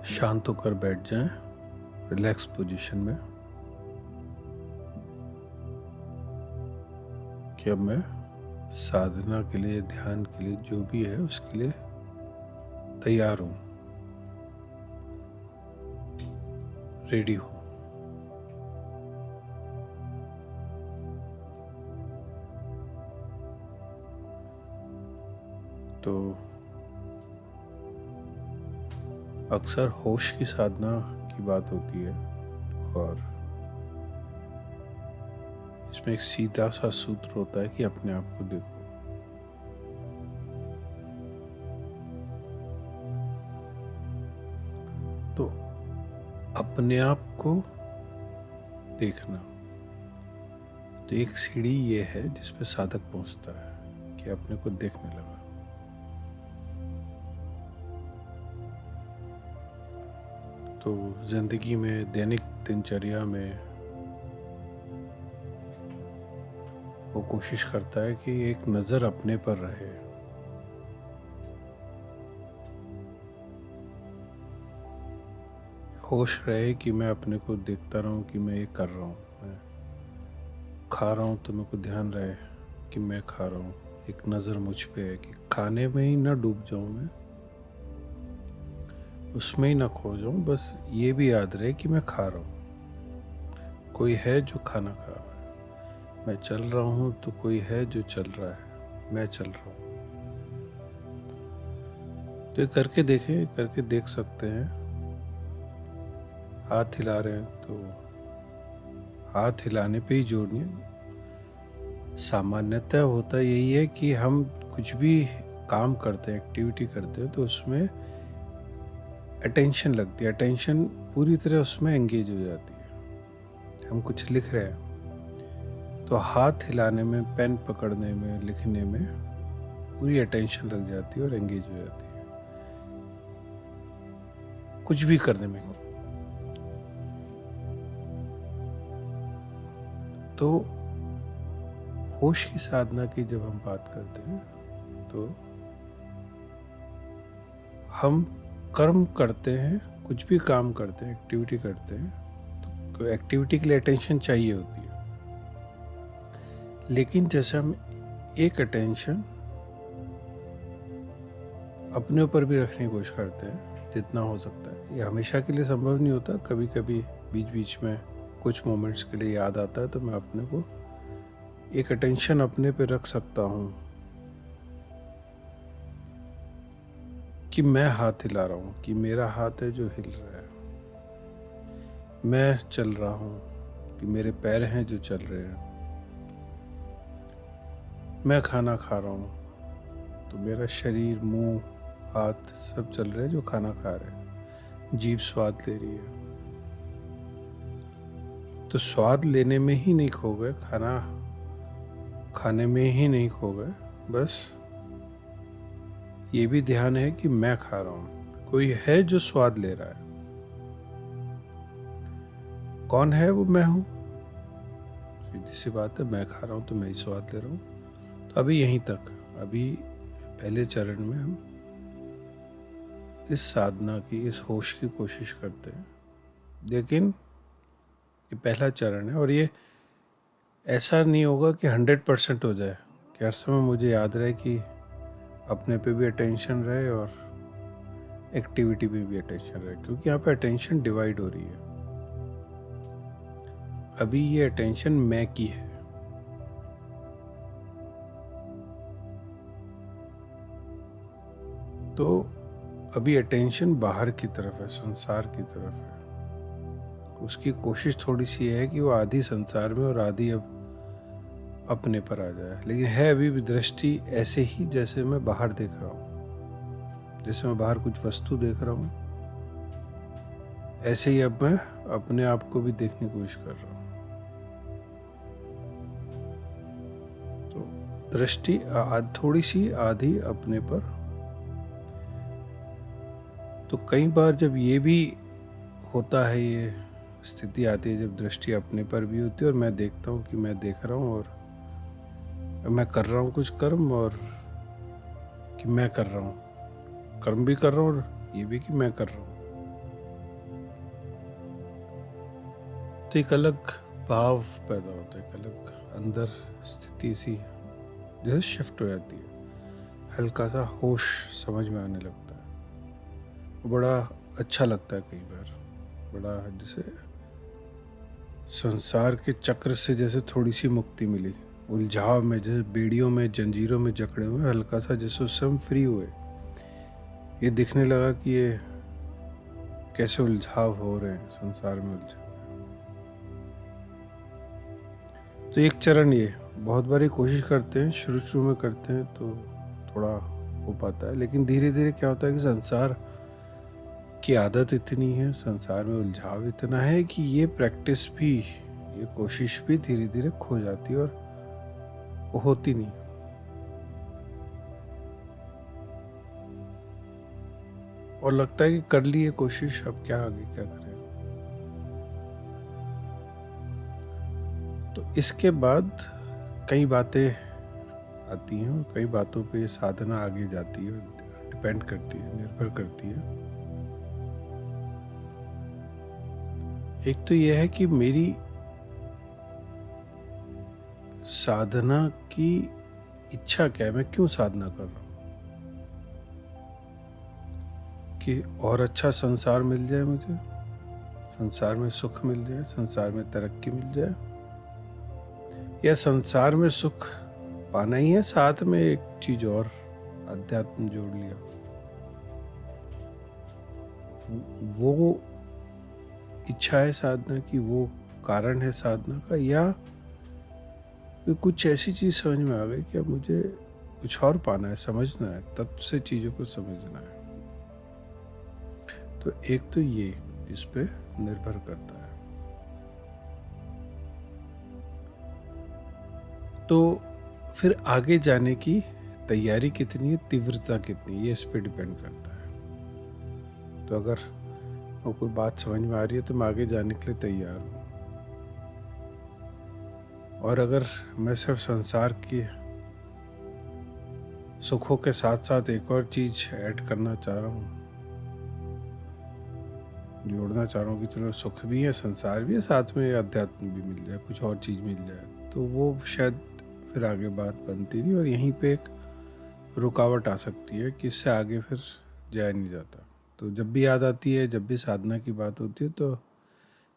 शांत होकर बैठ जाएं, रिलैक्स पोजीशन में। कि अब मैं साधना के लिए, ध्यान के लिए, जो भी है उसके लिए तैयार हूँ, रेडी हूँ। तो अक्सर होश की साधना की बात होती है और इसमें एक सीधा सा सूत्र होता है कि अपने आप को देखो। तो अपने आप को देखना, तो एक सीढ़ी ये है जिस पे साधक पहुंचता है कि अपने को देखने लगा। तो जिंदगी में, दैनिक दिनचर्या में वो कोशिश करता है कि एक नज़र अपने पर रहे। होश रहे कि मैं अपने को देखता रहूं कि मैं ये कर रहा हूँ। मैं खा रहा हूँ तो मेरे को ध्यान रहे कि मैं खा रहा हूँ। एक नज़र मुझ पे है कि खाने में ही ना डूब जाऊं, मैं उसमें ही ना खो जाऊं। बस ये भी याद रहे कि मैं खा रहा हूँ, कोई है जो खाना खा रहा है। मैं चल रहा हूँ तो कोई है जो चल रहा है, मैं चल रहा हूँ। तो ये करके देखें, करके देख सकते हैं। हाथ हिला रहे हैं तो हाथ हिलाने पे ही जोड़नी है। सामान्यतः होता यही है कि हम कुछ भी काम करते हैं, एक्टिविटी करते हैं, तो उसमें अटेंशन लगती है। अटेंशन पूरी तरह उसमें एंगेज हो जाती है। हम कुछ लिख रहे हैं तो हाथ हिलाने में, पेन पकड़ने में, लिखने में पूरी अटेंशन लग जाती है और एंगेज हो जाती है। कुछ भी करने में। तो होश की साधना की जब हम बात करते हैं तो हम कर्म करते हैं, कुछ भी काम करते हैं, एक्टिविटी करते हैं, तो एक्टिविटी के लिए अटेंशन चाहिए होती है। लेकिन जैसे हम एक अटेंशन अपने ऊपर भी रखने की कोशिश करते हैं जितना हो सकता है, ये हमेशा के लिए संभव नहीं होता। कभी कभी बीच बीच में कुछ मोमेंट्स के लिए याद आता है तो मैं अपने को एक अटेंशन अपने पे रख सकता हूँ कि मैं हाथ हिला रहा हूँ, कि मेरा हाथ है जो हिल रहा है। मैं चल रहा हूँ कि मेरे पैर हैं जो चल रहे हैं। मैं खाना खा रहा हूँ तो मेरा शरीर, मुंह, हाथ सब चल रहे हैं जो खाना खा रहे हैं। जीभ स्वाद ले रही है तो स्वाद लेने में ही नहीं खो गए, खाना खाने में ही नहीं खो गए। बस ये भी ध्यान है कि मैं खा रहा हूँ, कोई है जो स्वाद ले रहा है। कौन है वो? मैं हूँ। सीधी सी बात है, मैं खा रहा हूँ तो मैं ही स्वाद ले रहा हूँ। तो अभी यहीं तक, अभी पहले चरण में हम इस साधना की, इस होश की कोशिश करते हैं। लेकिन ये पहला चरण है और ये ऐसा नहीं होगा कि 100% हो जाए, कि हर समय मुझे याद रहे कि अपने पे भी अटेंशन रहे और एक्टिविटी पे भी अटेंशन रहे, क्योंकि यहाँ पे अटेंशन डिवाइड हो रही है। अभी ये अटेंशन मैं की है। तो अभी अटेंशन बाहर की तरफ है, संसार की तरफ है। उसकी कोशिश थोड़ी सी है कि वो आधी संसार में और आधी अब अपने पर आ जाए। लेकिन है अभी भी दृष्टि ऐसे ही जैसे मैं बाहर देख रहा हूँ, जैसे मैं बाहर कुछ वस्तु देख रहा हूँ, ऐसे ही अब मैं अपने आप को भी देखने की कोशिश कर रहा हूँ। तो दृष्टि थोड़ी सी आधी अपने पर। तो कई बार जब ये भी होता है, ये स्थिति आती है जब दृष्टि अपने पर भी होती है और मैं देखता हूँ कि मैं देख रहा हूँ और मैं कर रहा हूँ कुछ कर्म, और कि मैं कर रहा हूँ, कर्म भी कर रहा हूँ और ये भी कि मैं कर रहा हूँ। तो एक अलग भाव पैदा होता है, एक अलग अंदर स्थिति सी जैसे शिफ्ट हो जाती है, हल्का सा होश समझ में आने लगता है। वो बड़ा अच्छा लगता है कई बार, बड़ा जैसे संसार के चक्र से जैसे थोड़ी सी मुक्ति मिली, उलझाव में जैसे बेड़ियों में जंजीरों में जकड़े हुए हल्का सा जैसे उससे हम फ्री हुए। ये दिखने लगा कि ये कैसे उलझाव हो रहे हैं, संसार में उलझे। तो एक चरण ये, बहुत बारी कोशिश करते हैं, शुरू में करते हैं तो थोड़ा हो पाता है, लेकिन धीरे धीरे क्या होता है कि संसार की आदत इतनी है, संसार में उलझाव इतना है कि ये प्रैक्टिस भी, ये कोशिश भी धीरे धीरे खो जाती है और वो होती नहीं। और लगता है कि कर ली ये कोशिश, अब क्या आगे क्या करें। तो इसके बाद कई बातें आती हैं और कई बातों पे साधना आगे जाती है, डिपेंड करती है, निर्भर करती है। एक तो यह है कि मेरी साधना की इच्छा क्या है, मैं क्यों साधना कर रहा हूँ, कि और अच्छा संसार मिल जाए मुझे, संसार में सुख मिल जाए, संसार में तरक्की मिल जाए, या संसार में सुख पाना ही है, साथ में एक चीज और अध्यात्म जोड़ लिया। वो इच्छा है साधना की, वो कारण है साधना का, या कुछ ऐसी चीज समझ में आ गई कि अब मुझे कुछ और पाना है, समझना है, तत्व से चीजों को समझना है। तो एक तो ये इस पे निर्भर करता है। तो फिर आगे जाने की तैयारी कितनी है, तीव्रता कितनी है, ये इस पे डिपेंड करता है। तो अगर वो कोई बात समझ में आ रही है तो मैं आगे जाने के लिए तैयार हूँ, और अगर मैं सिर्फ संसार के सुखों के साथ साथ एक और चीज ऐड करना चाह रहा हूँ, जोड़ना चाह रहा हूँ कि चलो सुख भी है, संसार भी है, साथ में अध्यात्म भी मिल जाए, कुछ और चीज मिल जाए, तो वो शायद फिर आगे बात बनती नहीं, और यहीं पे एक रुकावट आ सकती है कि इससे आगे फिर जाया नहीं जाता। तो जब भी याद आती है, जब भी साधना की बात होती है, तो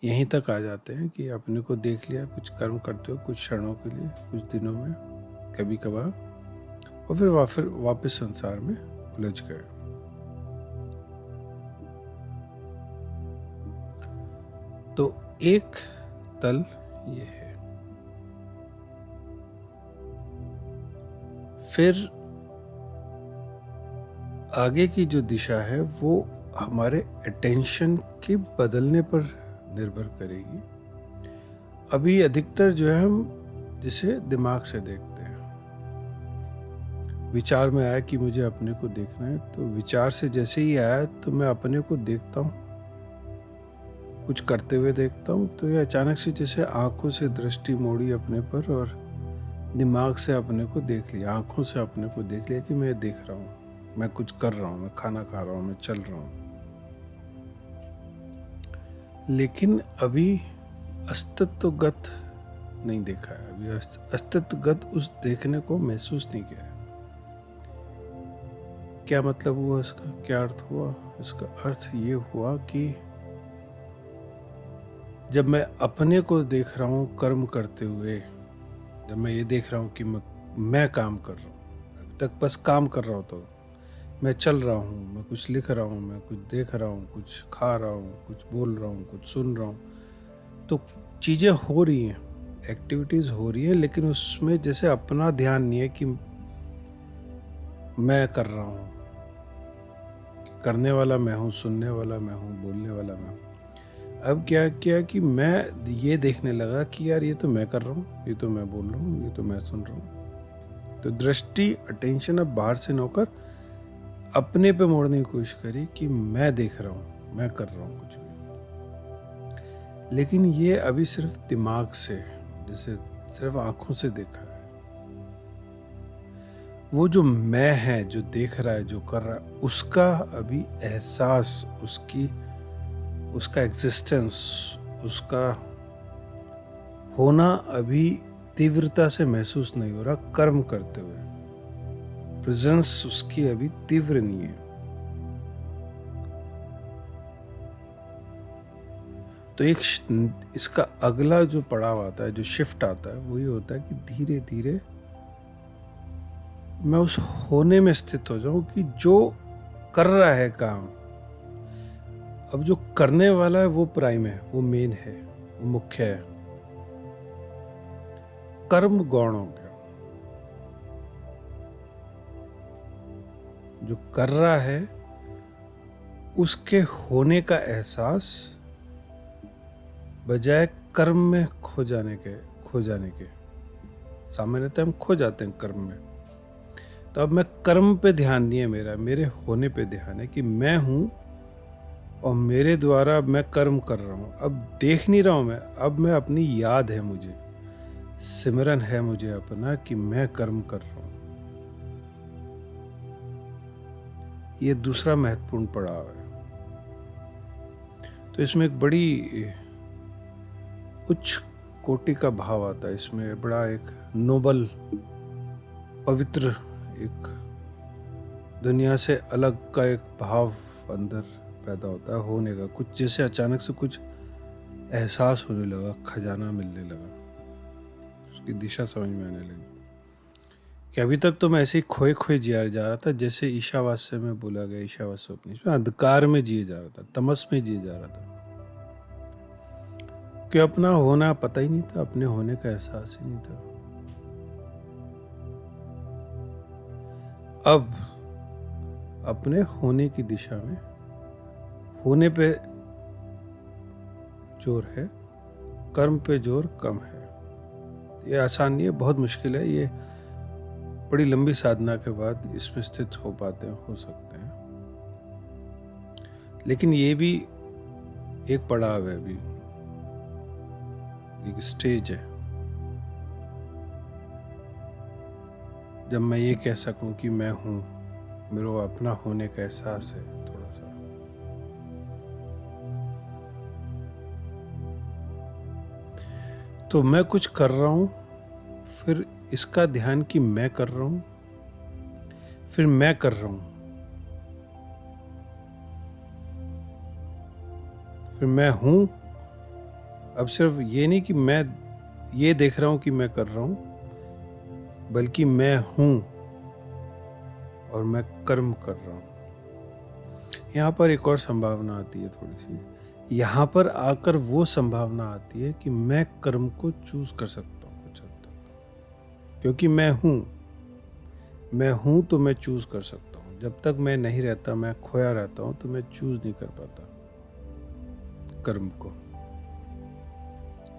यहीं तक आ जाते हैं कि अपने को देख लिया कुछ कर्म करते हो कुछ क्षणों के लिए, कुछ दिनों में, कभी कभार, और फिर वापस संसार में उलझ गए। तो एक तल ये है। फिर आगे की जो दिशा है वो हमारे अटेंशन के बदलने पर निर्भर करेगी। अभी अधिकतर जो है हम जिसे दिमाग से देखते हैं, विचार में आया कि मुझे अपने को देखना है, तो विचार से जैसे ही आया तो मैं अपने को देखता हूँ, कुछ करते हुए देखता हूँ, तो ये अचानक से जैसे आंखों से दृष्टि मोड़ी अपने पर और दिमाग से अपने को देख लिया, आंखों से अपने को देख लिया कि मैं देख रहा हूँ, मैं कुछ कर रहा हूँ, मैं खाना खा रहा हूँ, मैं चल रहा हूँ। लेकिन अभी अस्तित्वगत नहीं देखा है, अभी अस्तित्वगत उस देखने को महसूस नहीं किया है। क्या मतलब हुआ इसका, क्या अर्थ हुआ इसका? अर्थ ये हुआ कि जब मैं अपने को देख रहा हूँ कर्म करते हुए, जब मैं ये देख रहा हूँ कि मैं काम कर रहा हूँ, अभी तक बस काम कर रहा होता हूँ, मैं चल रहा हूँ, मैं कुछ लिख रहा हूँ, मैं कुछ देख रहा हूँ, कुछ खा रहा हूँ, कुछ बोल रहा हूँ, कुछ सुन रहा हूँ, तो चीज़ें हो रही हैं, एक्टिविटीज़ हो रही हैं, लेकिन उसमें जैसे अपना ध्यान नहीं है कि मैं कर रहा हूँ, करने वाला मैं हूँ, सुनने वाला मैं हूँ, बोलने वाला मैं हूँ। अब क्या किया कि मैं ये देखने लगा कि यार ये तो मैं कर रहा हूँ, ये तो मैं बोल रहा हूँ, ये तो मैं सुन रहा हूँ। तो दृष्टि, अटेंशन अब बाहर से नौकर अपने पे मोड़ने की कोशिश करी कि मैं देख रहा हूँ, मैं कर रहा हूँ कुछ भी। लेकिन ये अभी सिर्फ दिमाग से, जैसे सिर्फ आंखों से देखा है। वो जो मैं है, जो देख रहा है, जो कर रहा है, उसका अभी एहसास, उसका एग्जिस्टेंस, उसका होना अभी तीव्रता से महसूस नहीं हो रहा कर्म करते हुए, प्रेजेंस उसकी अभी तीव्र नहीं है। तो इसका अगला जो पड़ाव आता है, जो शिफ्ट आता है, वो ये होता है कि धीरे धीरे मैं उस होने में स्थित हो जाऊं कि जो कर रहा है काम, अब जो करने वाला है वो प्राइम है, वो मेन है, वो मुख्य है। कर्म गौण हो गया। जो कर रहा है उसके होने का एहसास बजाय कर्म में खो जाने के सामान्यतः हम खो जाते हैं कर्म में। तो अब मैं कर्म पे ध्यान नहीं है मेरा, मेरे होने पे ध्यान है कि मैं हूं और मेरे द्वारा अब मैं कर्म कर रहा हूं। अब देख नहीं रहा हूं मैं, अब मैं अपनी याद है, मुझे सिमरन है मुझे अपना कि मैं कर्म कर रहा हूं। ये दूसरा महत्वपूर्ण पड़ाव है। तो इसमें एक बड़ी उच्च कोटि का भाव आता है, इसमें बड़ा एक नोबल, पवित्र, एक दुनिया से अलग का एक भाव अंदर पैदा होता है होने का। कुछ जैसे अचानक से कुछ एहसास होने लगा, खजाना मिलने लगा, उसकी दिशा समझ में आने लगी कि अभी तक तो मैं ऐसे ही खोए खोए जिया जा रहा था, जैसे ईशावास्य में बोला गया, ईशावास्य उपनिषद में अंधकार में जिए जा रहा था, तमस में जिए जा रहा था, कि अपना होना पता ही नहीं था, अपने होने का एहसास ही नहीं था। अब अपने होने की दिशा में होने पे जोर है, कर्म पे जोर कम है। ये आसान नहीं है, बहुत मुश्किल है। ये बड़ी लंबी साधना के बाद इसमें स्थित हो पाते हैं, हो सकते हैं। लेकिन ये भी एक पड़ाव है, अभी एक स्टेज है जब मैं ये कह सकूं कि मैं हूं, मेरे को अपना होने का एहसास है थोड़ा सा। तो मैं कुछ कर रहा हूं, फिर इसका ध्यान कि मैं कर रहा हूं, फिर मैं कर रहा हूं, फिर मैं हूं। अब सिर्फ ये नहीं कि मैं ये देख रहा हूं कि मैं कर रहा हूं, बल्कि मैं हूं और मैं कर्म कर रहा हूं। यहां पर एक और संभावना आती है थोड़ी सी, यहां पर आकर वो संभावना आती है कि मैं कर्म को चूज कर सकता हूं कुछ हद तक, क्योंकि मैं हूं तो मैं चूज कर सकता हूं। जब तक मैं नहीं रहता, मैं खोया रहता हूं, तो मैं चूज नहीं कर पाता कर्म को,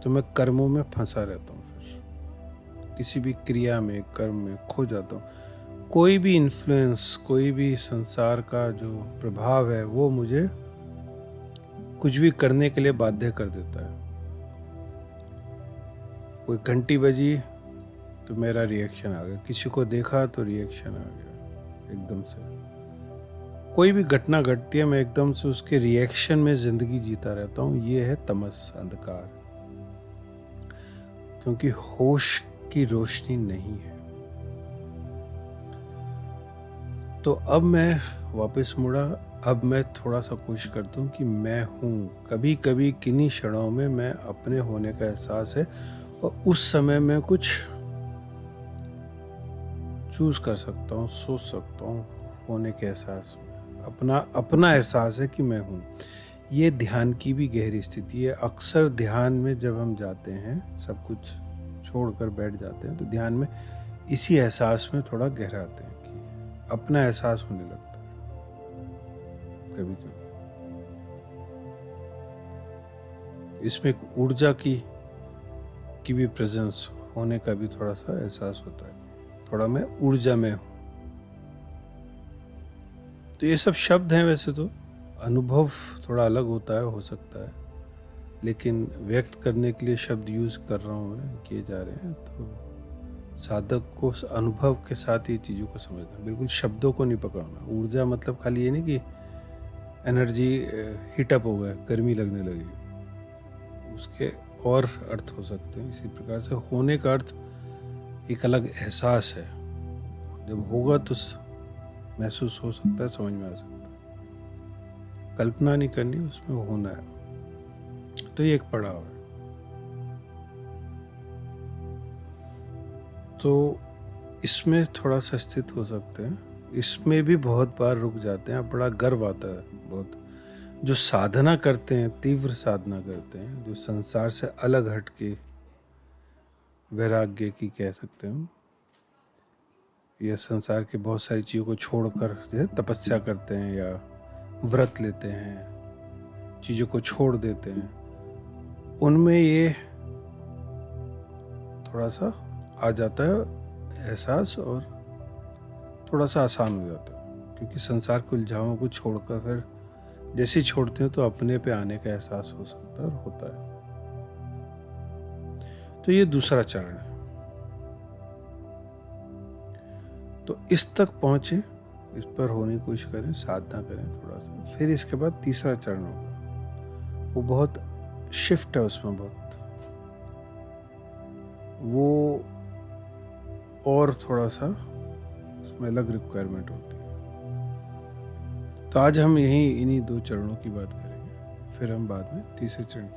तो मैं कर्मों में फंसा रहता हूं, फिर किसी भी क्रिया में, कर्म में खो जाता हूं। कोई भी इन्फ्लुएंस, कोई भी संसार का जो प्रभाव है, वो मुझे कुछ भी करने के लिए बाध्य कर देता है। कोई घंटी बजी तो मेरा रिएक्शन आ गया, किसी को देखा तो रिएक्शन आ गया एकदम से। कोई भी घटना घटती है, मैं एकदम से उसके रिएक्शन में जिंदगी जीता रहता हूँ। ये है तमस, अंधकार, क्योंकि होश की रोशनी नहीं है। तो अब मैं वापस मुड़ा, अब मैं थोड़ा सा कोशिश करता हूँ कि मैं हूँ। कभी कभी किन्हीं क्षणों में मैं अपने होने का एहसास है, और उस समय मैं कुछ चूज कर सकता हूँ, सोच सकता हूँ होने के एहसास में। अपना एहसास है कि मैं हूँ। ये ध्यान की भी गहरी स्थिति है। अक्सर ध्यान में जब हम जाते हैं, सब कुछ छोड़कर बैठ जाते हैं, तो ध्यान में इसी एहसास में थोड़ा गहरा आते हैं कि अपना एहसास होने लगता है कभी कभी। इसमें एक ऊर्जा की भी प्रेजेंस होने का भी थोड़ा सा एहसास होता है, थोड़ा मैं ऊर्जा में हूँ। तो ये सब शब्द हैं, वैसे तो अनुभव थोड़ा अलग होता है, हो सकता है, लेकिन व्यक्त करने के लिए शब्द यूज़ कर रहा हूँ मैं, किए जा रहे हैं। तो साधक को अनुभव के साथ ये चीज़ों को समझना, बिल्कुल शब्दों को नहीं पकड़ना। ऊर्जा मतलब खाली ये नहीं कि एनर्जी हीटअप हो गया, गर्मी लगने लगी, उसके और अर्थ हो सकते हैं। इसी प्रकार से होने का अर्थ एक अलग एहसास है, जब होगा तो महसूस हो सकता है, समझ में आ सकता है। कल्पना नहीं करनी, उसमें होना है। तो ये एक पड़ाव है। तो इसमें थोड़ा सा स्थित हो सकते हैं, इसमें भी बहुत बार रुक जाते हैं। बड़ा गर्व आता है बहुत, जो साधना करते हैं, तीव्र साधना करते हैं, जो संसार से अलग हट के वैराग्य की कह सकते हैं, या संसार के बहुत सारी चीज़ों को छोड़कर जो है तपस्या करते हैं या व्रत लेते हैं, चीज़ों को छोड़ देते हैं, उनमें ये थोड़ा सा आ जाता है एहसास, और थोड़ा सा आसान हो जाता है, क्योंकि संसार के उलझावों को छोड़कर फिर जैसे ही छोड़ते हैं तो अपने पे आने का एहसास हो सकता है और होता है। तो ये दूसरा चरण है। तो इस तक पहुंचे, इस पर होने की कोशिश करें, साधना करें थोड़ा सा। फिर इसके बाद तीसरा चरण होगा, वो बहुत शिफ्ट है उसमें, बहुत वो और थोड़ा सा उसमें अलग रिक्वायरमेंट होती है। तो आज हम इन्हीं दो चरणों की बात करेंगे, फिर हम बाद में तीसरे चरण की